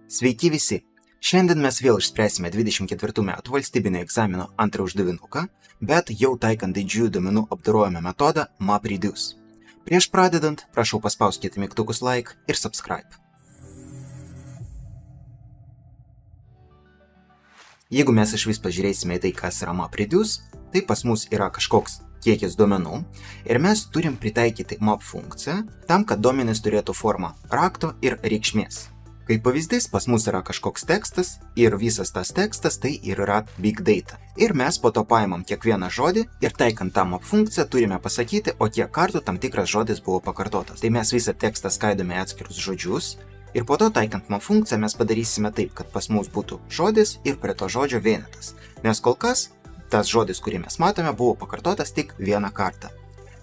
Sveiki visi! Šiandien mes vėl išspręsime 24 metų valstybinio egzamino antrą uždavinuką, bet jau taikant didžiųjų duomenų apdorojimo metodą MapReduce. Prieš pradedant, prašau paspauskite mygtukus like ir subscribe. Jeigu mes išvis pažiūrėsime į tai, kas yra MapReduce, tai pas mus yra kažkoks kiekis duomenų ir mes turim pritaikyti map funkciją tam, kad duomenys turėtų formą rakto ir reikšmės. Kaip pavyzdys, pas mus yra kažkoks tekstas ir visas tas tekstas tai ir yra big data. Ir mes po to paimam kiekvieną žodį ir taikant tą map funkciją turime pasakyti, o kiek kartų tam tikras žodis buvo pakartotas. Tai mes visą tekstą skaidome į atskirus žodžius ir po to taikant map funkciją mes padarysime taip, kad pas mus būtų žodis ir prie to žodžio vienetas. Nes kol kas tas žodis, kurį mes matome, buvo pakartotas tik vieną kartą.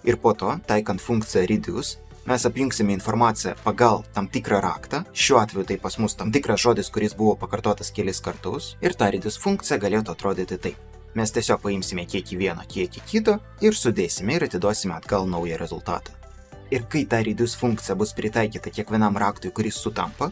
Ir po to, taikant funkciją reduce, mes apjungsime informaciją pagal tam tikrą raktą, šiuo atveju tai pas mus tam tikras žodis, kuris buvo pakartotas kelis kartus, ir ta reduce funkcija galėtų atrodyti taip. Mes tiesiog paimsime kiekį vieno, kiekį kito ir sudėsime ir atiduosime atgal naują rezultatą. Ir kai ta reduce funkcija bus pritaikyta kiekvienam raktui, kuris sutampa,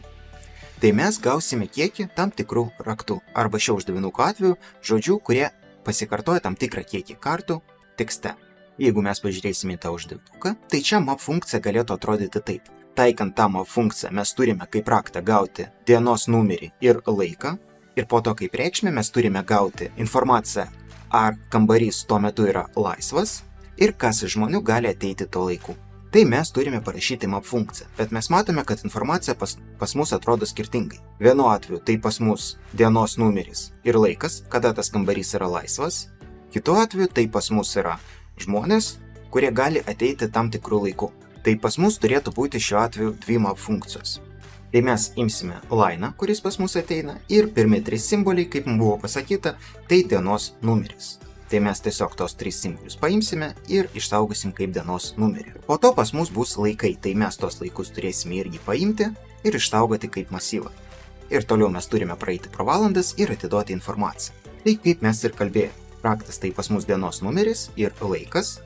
tai mes gausime kiekį tam tikrų raktų, arba šio uždavinuko atveju žodžių, kurie pasikartoja tam tikrą kiekį kartų tekste. Jeigu mes pažiūrėsime į tą uždavinuką, tai čia map funkcija galėtų atrodyti taip. Taikant tą map funkciją mes turime kaip raktą gauti dienos numerį ir laiką, ir po to kaip reikšmę mes turime gauti informaciją, ar kambarys tuo metu yra laisvas ir kas iš žmonių gali ateiti tuo laiku. Tai mes turime parašyti map funkciją, bet mes matome, kad informacija pas mus atrodo skirtingai. Vienu atveju tai pas mus dienos numeris ir laikas, kada tas kambarys yra laisvas, kitu atveju tai pas mus yra žmonės, kurie gali ateiti tam tikrų laikų. Tai pas mus turėtų būti šiuo atveju dvi map funkcijos. Tai mes imsime line, kuris pas mus ateina, ir pirmi 3 simboliai, kaip mums buvo pasakyta, tai dienos numeris. Tai mes tiesiog tos 3 simbolius paimsime ir išsaugosim kaip dienos numerį. Po to pas mus bus laikai, tai mes tos laikus turėsime irgi paimti ir išsaugoti kaip masyvą. Ir toliau mes turime praeiti pro valandas ir atiduoti informaciją. Tai kaip mes ir kalbėjome. Raktas tai pas mus dienos numeris ir laikas,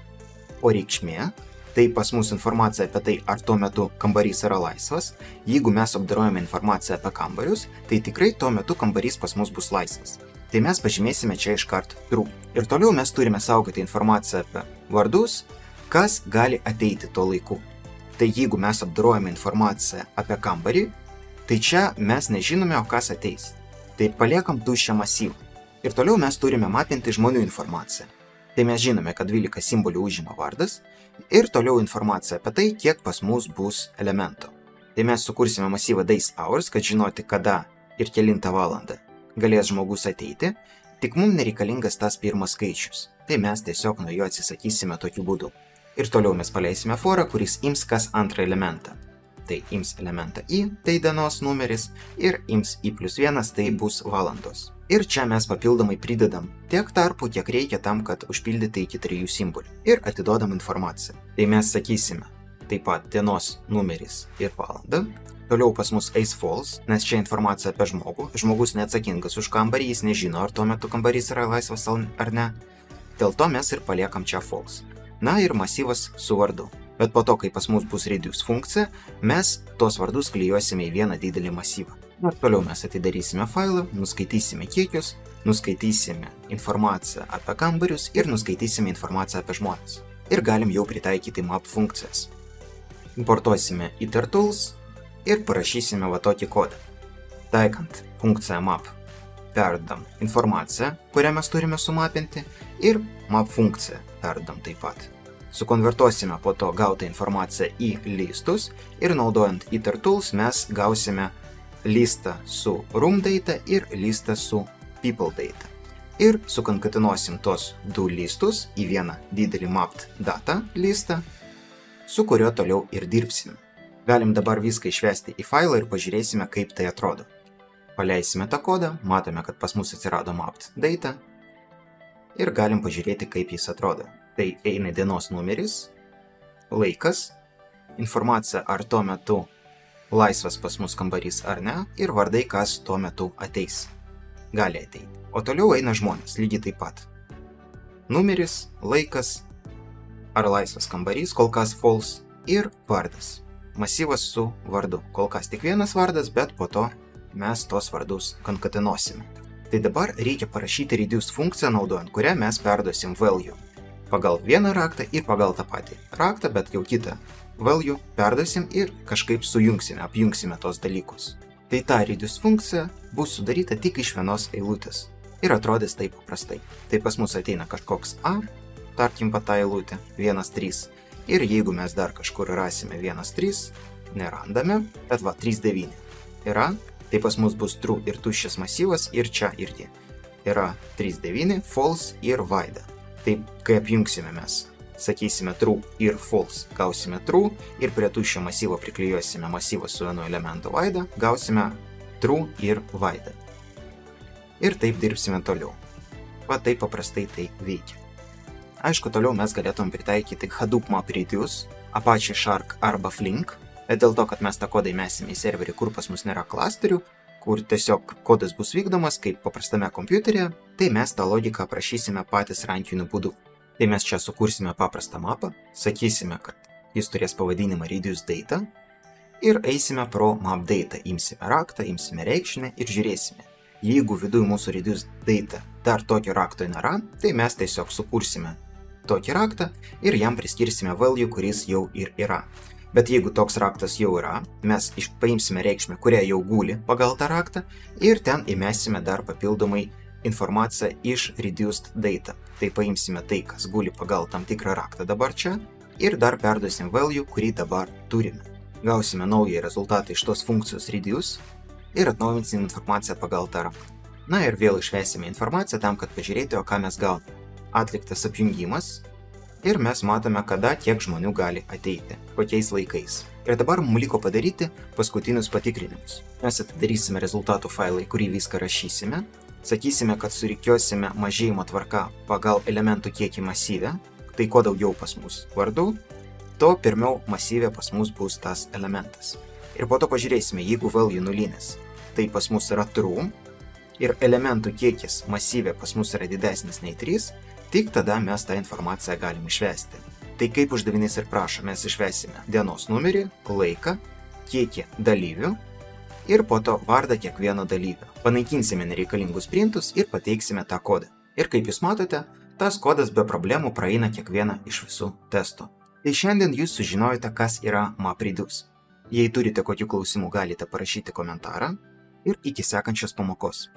o reikšmė tai pas mus informacija apie tai, ar tuo metu kambarys yra laisvas. Jeigu mes apdorojame informaciją apie kambarius, tai tikrai tuo metu kambarys pas mus bus laisvas. Tai mes pažymėsime čia iškart true. Ir toliau mes turime saugoti informaciją apie vardus, kas gali ateiti tuo laiku. Tai jeigu mes apdorojame informaciją apie kambarį, tai čia mes nežinome, o kas ateis. Tai paliekam tuščią masyvą. Ir toliau mes turime mapinti žmonių informaciją. Tai mes žinome, kad 12 simbolių užima vardas ir toliau informacija apie tai, kiek pas mus bus elementų. Tai mes sukursime masyvą days hours, kad žinoti, kada ir kelintą valandą galės žmogus ateiti, tik mums nereikalingas tas pirmas skaičius. Tai mes tiesiog nuo jo atsisakysime tokiu būdu. Ir toliau mes paleisime forą, kuris ims kas antrą elementą. Tai ims elementą i, tai dienos numeris, ir ims i+1, tai bus valandos. Ir čia mes papildomai pridedam tiek tarpų, kiek reikia tam, kad užpildyti iki 3 simbolių. Ir atiduodam informaciją. Tai mes sakysime taip pat dienos numeris ir valanda. Toliau pas mus eis false, nes čia informacija apie žmogų. Žmogus neatsakingas už kambarį, jis nežino, ar tuo metu kambarys yra laisvas ar ne. Dėl to mes ir paliekam čia false. Na ir masyvas su vardu. Bet po to, kai pas mus bus reduce funkcija, mes tos vardus klijuosime į vieną didelį masyvą. Ir toliau mes atidarysime failą, nuskaitysime kiekius, nuskaitysime informaciją apie kambarius ir nuskaitysime informaciją apie žmones. Ir galim jau pritaikyti map funkcijas. Importuosime itertools ir parašysime va tokį kodą. Taikant funkciją map, perdam informaciją, kurią mes turime sumapinti, ir map funkciją perdam taip pat. Sukonvertuosime po to gautą informaciją į listus ir naudojant itertools mes gausime listą su room data ir listą su people data. Ir sukonkatenuosim tos 2 listus į vieną didelį mapped data listą, su kurio toliau ir dirbsime. Galim dabar viską išvesti į failą ir pažiūrėsime, kaip tai atrodo. Paleisime tą kodą, matome, kad pas mus atsirado mapped data ir galim pažiūrėti, kaip jis atrodo. Tai eina dienos numeris, laikas, informacija, ar tuo metu laisvas pas mus kambarys ar ne, ir vardai, kas tuo metu ateis. Gali ateiti. O toliau eina žmonės, lygiai taip pat. Numeris, laikas, ar laisvas kambarys, kol kas false, ir vardas. Masyvas su vardu. Kol kas tik vienas vardas, bet po to mes tos vardus konkatenuosime. Tai dabar reikia parašyti reduce funkciją, naudojant kurią mes perduosim value pagal vieną raktą ir pagal tą patį raktą, bet jau kitą value perduosim ir kažkaip sujungsime, apjungsime tos dalykus. Tai ta reduce funkcija bus sudaryta tik iš vienos eilutės ir atrodys taip paprastai. Tai pas mus ateina kažkoks A, tarkim tą eilutę 1,3 ir jeigu mes dar kažkur rasime 1,3, nerandame, bet va 3,9 yra, tai pas mus bus true ir tuščias masyvas ir čia irgi yra 3,9, false ir vaida. Taip, kai apjungsime mes, sakysime true ir false, gausime true ir prie tuščio masyvo priklijuosime masyvą su vienu elementu vaida, gausime true ir vaida. Ir taip dirbsime toliau. Va taip paprastai tai veikia. Aišku, toliau mes galėtum pritaikyti Hadoop MapReduce, Apache Shark arba Flink, bet dėl to, kad mes tą kodą įmesime į serverį, kur pas mus nėra klasterių, kur tiesiog kodas bus vykdomas kaip paprastame kompiuteryje, tai mes tą logiką aprašysime patys rankiniu būdu. Tai mes čia sukursime paprastą mapą, sakysime, kad jis turės pavadinimą reduce data ir eisime pro map data, imsime raktą, imsime reikšmę ir žiūrėsime. Jeigu viduj mūsų reduce data dar tokio rakto nėra, tai mes tiesiog sukursime tokį raktą ir jam priskirsime value, kuris jau ir yra. Bet jeigu toks raktas jau yra, mes paimsime reikšmę, kurią jau guli pagal tą raktą ir ten įmesime dar papildomai informaciją iš reduced data. Tai paimsime tai, kas guli pagal tam tikrą raktą dabar čia ir dar perduosim value, kurį dabar turime. Gausime naują rezultatą iš tos funkcijos reduce ir atnaujinsime informaciją pagal tą raktą. Na ir vėl išvesime informaciją tam, kad pažiūrėti, o ką mes gauname. Atliktas apjungimas. Ir mes matome, kada tiek žmonių gali ateiti, kokiais laikais. Ir dabar mums liko padaryti paskutinius patikrinimus. Mes atidarysime rezultatų failą, į kurį viską rašysime. Sakysime, kad surikiuosime mažėjimo tvarka pagal elementų kiekį masyvę. Tai kuo daugiau pas mus vardų, to pirmiau masyvė pas mus bus tas elementas. Ir po to pažiūrėsime, jeigu value nulinis, tai pas mus yra true. Ir elementų kiekis masyvė pas mus yra didesnis nei 3, tik tada mes tą informaciją galim išvesti. Tai kaip uždavinys ir prašo, mes išvesime dienos numerį, laiką, kiekį dalyvių ir po to vardą kiekvieno dalyvio. Panaikinsime nereikalingus printus ir pateiksime tą kodą. Ir kaip jūs matote, tas kodas be problemų praeina kiekvieną iš visų testų. Tai šiandien jūs sužinojote, kas yra MapReduce. Jei turite kokių klausimų, galite parašyti komentarą ir iki sekančios pamokos.